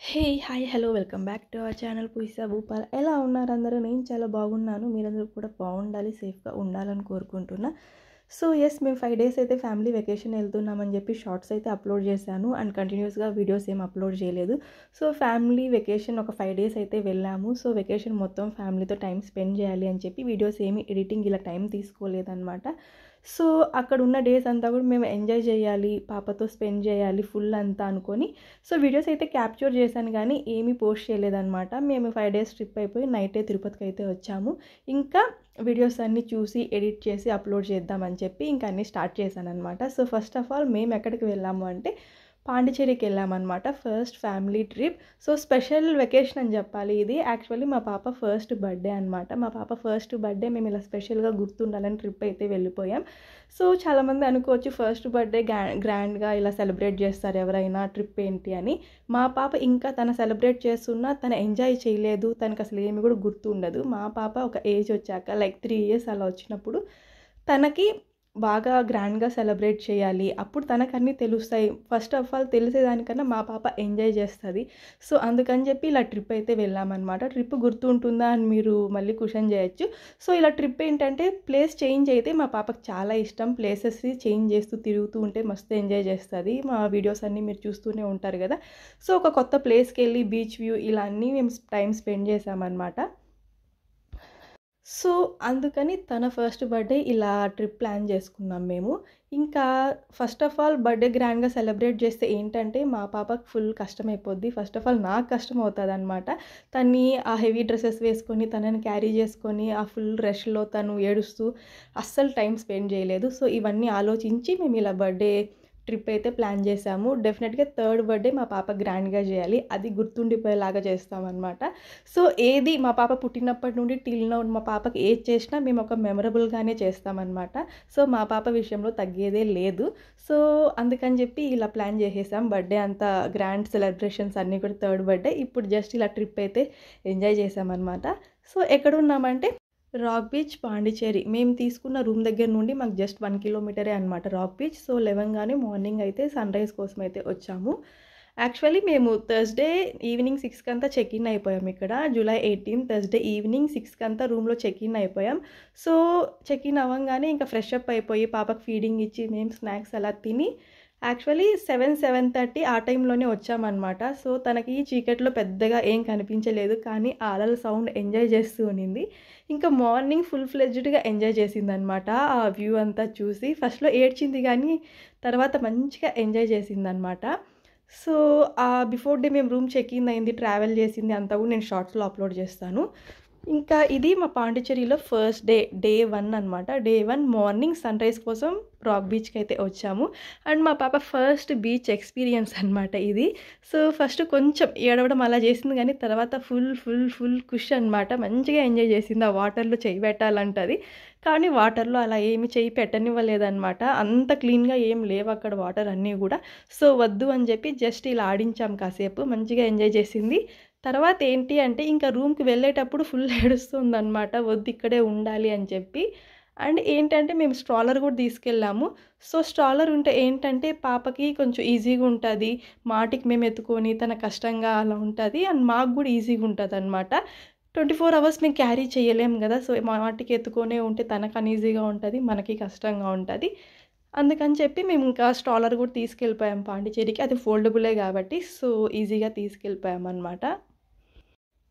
Hey hi hello welcome back to our channel Pooja Bhupal. ఎలా ఉన్నారు అందరూ? నేను చాలా బాగున్నాను. మీరందరూ కూడా బాగుండాలి, సేఫ్గా ఉండాలని కోరుకుంటున్నా. సో ఎస్, మేము 5 days అయితే ఫ్యామిలీ వెకేషన్ వెళ్తున్నామని చెప్పి షార్ట్స్ అయితే అప్లోడ్ చేశాను అండ్ కంటిన్యూస్గా వీడియోస్ ఏం అప్లోడ్ చేయలేదు. సో ఫ్యామిలీ వెకేషన్ ఒక 5 days అయితే వెళ్ళాము. సో వెకేషన్ మొత్తం ఫ్యామిలీతో టైం స్పెండ్ చేయాలి అని చెప్పి వీడియోస్ ఏమి ఎడిటింగ్ ఇలా టైం తీసుకోలేదన్నమాట. సో అక్కడ ఉన్న డేస్ అంతా కూడా మేము ఎంజాయ్ చేయాలి, పాపతో స్పెండ్ చేయాలి ఫుల్ అంతా అనుకొని సో వీడియోస్ అయితే క్యాప్చర్ చేశాను కానీ ఏమీ పోస్ట్ చేయలేదన్నమాట. మేము 5 days ట్రిప్ అయిపోయి నైటే తిరుపతికి అయితే వచ్చాము. ఇంకా వీడియోస్ అన్నీ చూసి ఎడిట్ చేసి అప్లోడ్ చేద్దామని చెప్పి ఇంకా అన్నీ స్టార్ట్ చేశాను అనమాట. సో ఫస్ట్ ఆఫ్ ఆల్ మేము ఎక్కడికి వెళ్ళాము అంటే పాండిచేరికి వెళ్ళామన్నమాట. First family trip. So special vacation అని చెప్పాలి ఇది. యాక్చువల్లీ మా పాప ఫస్ట్ బర్త్డే అనమాట. మా పాప ఫస్ట్ బర్త్డే మేము ఇలా స్పెషల్గా గుర్తుండాలని ట్రిప్ అయితే వెళ్ళిపోయాం. సో చాలామంది అనుకోవచ్చు ఫస్ట్ బర్త్డే గ్రాండ్గా ఇలా సెలబ్రేట్ చేస్తారు ఎవరైనా, ట్రిప్ ఏంటి అని. మా పాప ఇంకా తన సెలబ్రేట్ చేస్తున్నా తను ఎంజాయ్ చేయలేదు, తనకు అసలు ఏమి కూడా గుర్తుండదు. మా పాప ఒక ఏజ్ వచ్చాక లైక్ 3 years అలా వచ్చినప్పుడు తనకి బాగా గ్రాండ్గా సెలబ్రేట్ చేయాలి, అప్పుడు తనకు అన్నీ తెలుస్తాయి. ఫస్ట్ ఆఫ్ ఆల్ తెలిసేదానికన్నా మా పాప ఎంజాయ్ చేస్తుంది. సో అందుకని చెప్పి ఇలా ట్రిప్ అయితే వెళ్ళామన్నమాట. ట్రిప్ గుర్తుంటుందా అని మీరు మళ్ళీ క్వశ్చన్ చేయొచ్చు. సో ఇలా ట్రిప్ ఏంటంటే ప్లేస్ చేంజ్ అయితే మా పాపకు చాలా ఇష్టం. ప్లేసెస్ చేంజ్ చేస్తూ తిరుగుతూ ఉంటే మస్తు ఎంజాయ్ చేస్తుంది. మా వీడియోస్ అన్నీ మీరు చూస్తూనే ఉంటారు కదా. సో ఒక కొత్త ప్లేస్కి వెళ్ళి బీచ్ వ్యూ ఇలా అన్నీ మేము టైం స్పెండ్ చేసామన్నమాట. సో అందుకని తన ఫస్ట్ బర్త్డే ఇలా ట్రిప్ ప్లాన్ చేసుకున్నాం మేము. ఇంకా ఫస్ట్ ఆఫ్ ఆల్ బర్త్డే గ్రాండ్గా సెలబ్రేట్ చేస్తే ఏంటంటే మా పాపకు ఫుల్ కష్టమైపోద్ది. ఫస్ట్ ఆఫ్ ఆల్ నాకు కష్టం అవుతుంది అనమాట. తన్ని ఆ హెవీ డ్రెస్సెస్ వేసుకొని తనని క్యారీ చేసుకొని ఆ ఫుల్ రష్లో తను ఏడుస్తూ అస్సలు టైం స్పెండ్ చేయలేదు. సో ఇవన్నీ ఆలోచించి మేము ఇలా బర్త్డే ట్రిప్ అయితే ప్లాన్ చేసాము. డెఫినెట్గా థర్డ్ బర్త్డే మా పాప గ్రాండ్గా చేయాలి, అది గుర్తుండిపోయేలాగా చేస్తామన్నమాట. సో ఏది మా పాప పుట్టినప్పటి నుండి టిల్ నౌ మా పాపకి ఏది చేసినా మేము ఒక మెమరబుల్గానే చేస్తామన్నమాట. సో మా పాప విషయంలో తగ్గేదే లేదు. సో అందుకని చెప్పి ఇలా ప్లాన్ చేసేసాం. బర్త్డే అంతా గ్రాండ్ సెలబ్రేషన్స్ అన్నీ కూడా థర్డ్ బర్త్డే. ఇప్పుడు జస్ట్ ఇలా ట్రిప్ అయితే ఎంజాయ్ చేసామన్నమాట. సో ఎక్కడున్నామంటే రాక్ బీచ్, పాండిచేరి. మేము తీసుకున్న రూమ్ దగ్గర నుండి మాకు జస్ట్ 1 kilometer అనమాట రాక్ బీచ్. సో లేవంగానే మార్నింగ్ అయితే సన్ రైజ్ కోసం అయితే వచ్చాము. యాక్చువల్లీ మేము థర్స్డే ఈవినింగ్ 6 అంతా చెక్ఇన్ అయిపోయాం. ఇక్కడ July 18 థర్స్డే ఈవినింగ్ 6 అంతా రూమ్లో చెక్ఇన్ అయిపోయాం. సో చెక్ఇన్ అవ్వగానే ఇంకా ఫ్రెష్ అప్ అయిపోయి పాపకు ఫీడింగ్ ఇచ్చి మేము స్నాక్స్ అలా తిని యాక్చువల్లీ 7-7:30 ఆ టైంలోనే వచ్చామన్నమాట. సో తనకి చీకట్లో పెద్దగా ఏం కనిపించలేదు కానీ ఆ అలల సౌండ్ ఎంజాయ్ చేస్తూ ఉన్నింది. ఇంకా మార్నింగ్ ఫుల్ ఫ్లెడ్జ్డ్గా ఎంజాయ్ చేసిందనమాట. ఆ వ్యూ అంతా చూసి ఫస్ట్లో ఏడ్చింది కానీ తర్వాత మంచిగా ఎంజాయ్ చేసిందనమాట. సో బిఫోర్ డే మేము రూమ్ చెక్ఇన్ అయింది, ట్రావెల్ చేసింది అంతా కూడా నేను షార్ట్స్లో అప్లోడ్ చేస్తాను. ఇంకా ఇది మా పాండిచేరిలో ఫస్ట్ డే 1 అనమాట. డే 1 మార్నింగ్ సన్ రైజ్ కోసం రాక్ బీచ్కి అయితే వచ్చాము. అండ్ మా పాప ఫస్ట్ బీచ్ ఎక్స్పీరియన్స్ అనమాట ఇది. సో ఫస్ట్ కొంచెం ఏడవడం అలా చేసింది కానీ తర్వాత ఫుల్ ఖుష్ అనమాట. మంచిగా ఎంజాయ్ చేసింది. ఆ వాటర్లో చేయి పెట్టాలంటది కానీ వాటర్లో అలా ఏమి చేయి పెట్టనివ్వలేదన్నమాట. అంత క్లీన్గా ఏం లేవు అక్కడ వాటర్ అన్నీ కూడా. సో వద్దు అని చెప్పి జస్ట్ ఇలా ఆడించాం కాసేపు. మంచిగా ఎంజాయ్ చేసింది. తర్వాత ఏంటి అంటే ఇంకా రూమ్కి వెళ్ళేటప్పుడు ఫుల్ ఏడుస్తుందన్నమాట, వద్దు ఇక్కడే ఉండాలి అని చెప్పి. అండ్ ఏంటంటే మేము స్ట్రాలర్ కూడా తీసుకెళ్ళాము. సో స్ట్రాలర్ ఉంటే ఏంటంటే పాపకి కొంచెం ఈజీగా ఉంటుంది, మాటికి మేము ఎత్తుకొని తన కష్టంగా అలా ఉంటుంది అండ్ మాకు కూడా ఈజీగా ఉంటుంది అనమాట. 24 hours మేము క్యారీ చేయలేము కదా. సో మాటికి ఎత్తుకొనే ఉంటే తనకు అన్ఈజీగా ఉంటుంది, మనకి కష్టంగా ఉంటుంది. అందుకని చెప్పి మేము ఇంకా స్ట్రాలర్ కూడా తీసుకెళ్ళిపోయాం పాండిచేరికి. అది ఫోల్డబులే కాబట్టి సో ఈజీగా తీసుకెళ్ళిపోయాం అనమాట.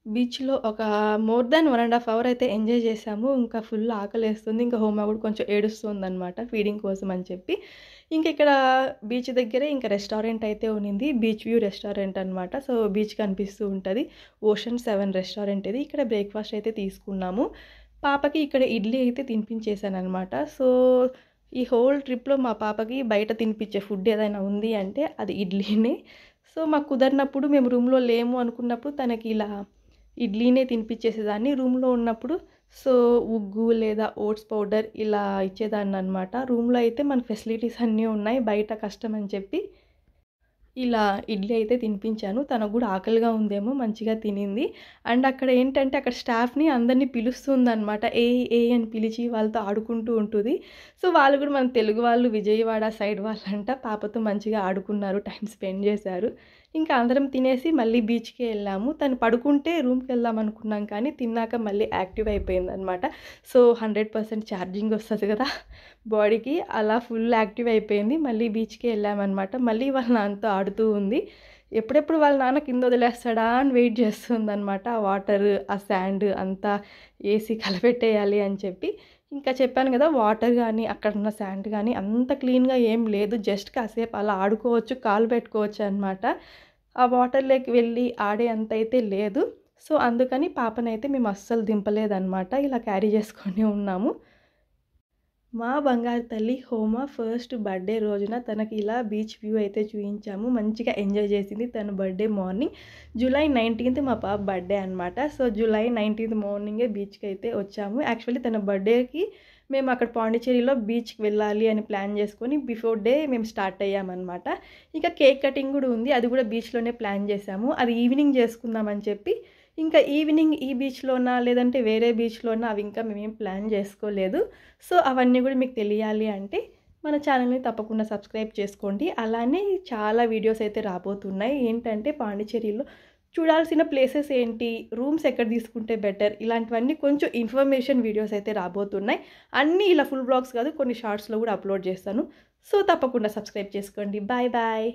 బీచ్లో ఒక మోర్ దాన్ 1.5 hours అయితే ఎంజాయ్ చేసాము. ఇంకా ఫుల్ ఆకలేస్తుంది. ఇంకా హోమ కూడా కొంచెం ఏడుస్తుంది అనమాట ఫీడింగ్ కోసం అని చెప్పి. ఇంక ఇక్కడ బీచ్ దగ్గరే ఇంకా రెస్టారెంట్ అయితే ఉన్నింది, బీచ్ వ్యూ రెస్టారెంట్ అనమాట. సో బీచ్ కనిపిస్తూ ఉంటుంది. Ocean 7 రెస్టారెంట్ ఇది. ఇక్కడ బ్రేక్ఫాస్ట్ అయితే తీసుకున్నాము. పాపకి ఇక్కడ ఇడ్లీ అయితే తినిపించేసాను అనమాట. సో ఈ హోల్ ట్రిప్లో మా పాపకి బయట తినిపించే ఫుడ్ ఏదైనా ఉంది అంటే అది ఇడ్లీనే. సో మాకు కుదరినప్పుడు మేము రూమ్లో లేము అనుకున్నప్పుడు తనకి ఇలా ఇడ్లీనే తినిపించేసేదాన్ని. రూమ్లో ఉన్నప్పుడు సో ఉగ్గు లేదా ఓట్స్ పౌడర్ ఇలా ఇచ్చేదాన్ని అనమాట. రూమ్లో అయితే మన ఫెసిలిటీస్ అన్నీ ఉన్నాయి, బయట కష్టం అని చెప్పి ఇలా ఇడ్లీ అయితే తినిపించాను. తనకు కూడా ఆకలిగా ఉందేమో, మంచిగా తినింది. అండ్ అక్కడ ఏంటంటే అక్కడ స్టాఫ్ని అందరినీ పిలుస్తుందనమాట. ఏ అని పిలిచి వాళ్ళతో ఆడుకుంటూ ఉంటుంది. సో వాళ్ళు కూడా మన తెలుగు వాళ్ళు, విజయవాడ సైడ్ వాళ్ళంట, పాపతో మంచిగా ఆడుకున్నారు, టైం స్పెండ్ చేశారు. ఇంకా అందరం తినేసి మళ్ళీ బీచ్‌కే వెళ్ళాము. తను పడుకుంటే రూమ్‌కి వెళ్దాం అనుకున్నాం కానీ తిన్నాక మళ్ళీ యాక్టివ్ అయిపోయిందనమాట. సో 100% ఛార్జింగ్ వస్తది కదా బాడీకి, అలా ఫుల్ యాక్టివ్ అయిపోయింది. మళ్ళీ బీచ్‌కే వెళ్ళామనమాట. మళ్ళీ వాళ్ళ నాన్నతో ఆడుతూ ఉంది. ఎప్పుడెప్పుడు వాళ్ళ నాన్న కింద వదిలేస్తాడా అని వెయిట్ చేస్తుందనమాట. ఆ వాటర్, ఆ శాండ్ అంతా ఏసి కలపెట్టేయాలి అని చెప్పి. ఇంకా చెప్పాను కదా వాటర్ కానీ అక్కడున్న శాండ్ కానీ అంత క్లీన్గా ఏం లేదు. జస్ట్ కాసేపు అలా ఆడుకోవచ్చు, కాలు పెట్టుకోవచ్చు అనమాట. ఆ వాటర్లోకి వెళ్ళి ఆడే అంత అయితే లేదు. సో అందుకని పాపనైతే మేము అస్సలు దింపలేదన్నమాట. ఇలా క్యారీ చేసుకొని ఉన్నాము. మా బంగారు తల్లి హోమ ఫస్ట్ బర్త్డే రోజున తనకి ఇలా బీచ్ వ్యూ అయితే చూపించాము. మంచిగా ఎంజాయ్ చేసింది. తన బర్త్డే మార్నింగ్ జూలై 19th మా పాప బర్త్డే అనమాట. సో జూలై 19th మార్నింగే బీచ్కి అయితే వచ్చాము. యాక్చువల్లీ తన బర్త్డేకి మేము అక్కడ పాండిచ్చేరిలో బీచ్కి వెళ్ళాలి అని ప్లాన్ చేసుకొని బిఫోర్ డే మేము స్టార్ట్ అయ్యామన్నమాట. ఇక కేక్ కటింగ్ కూడా ఉంది. అది కూడా బీచ్లోనే ప్లాన్ చేసాము. అది ఈవినింగ్ చేసుకుందామని చెప్పి ఇంకా ఈవినింగ్ ఈ బీచ్లోనా లేదంటే వేరే బీచ్లోనా అవి ఇంకా మేమేం ప్లాన్ చేసుకోలేదు. సో అవన్నీ కూడా మీకు తెలియాలి అంటే మన ఛానల్ని తప్పకుండా సబ్స్క్రైబ్ చేసుకోండి. అలానే చాలా వీడియోస్ అయితే రాబోతున్నాయి. ఏంటంటే పాండిచ్చేరిలో చూడాల్సిన ప్లేసెస్ ఏంటి, రూమ్స్ ఎక్కడ తీసుకుంటే బెటర్, ఇలాంటివన్నీ కొంచెం ఇన్ఫర్మేషన్ వీడియోస్ అయితే రాబోతున్నాయి. అన్నీ ఇలా ఫుల్ వ్లాగ్స్ కాదు, కొన్ని షార్ట్స్లో కూడా అప్లోడ్ చేస్తాను. సో తప్పకుండా సబ్స్క్రైబ్ చేసుకోండి. Bye bye.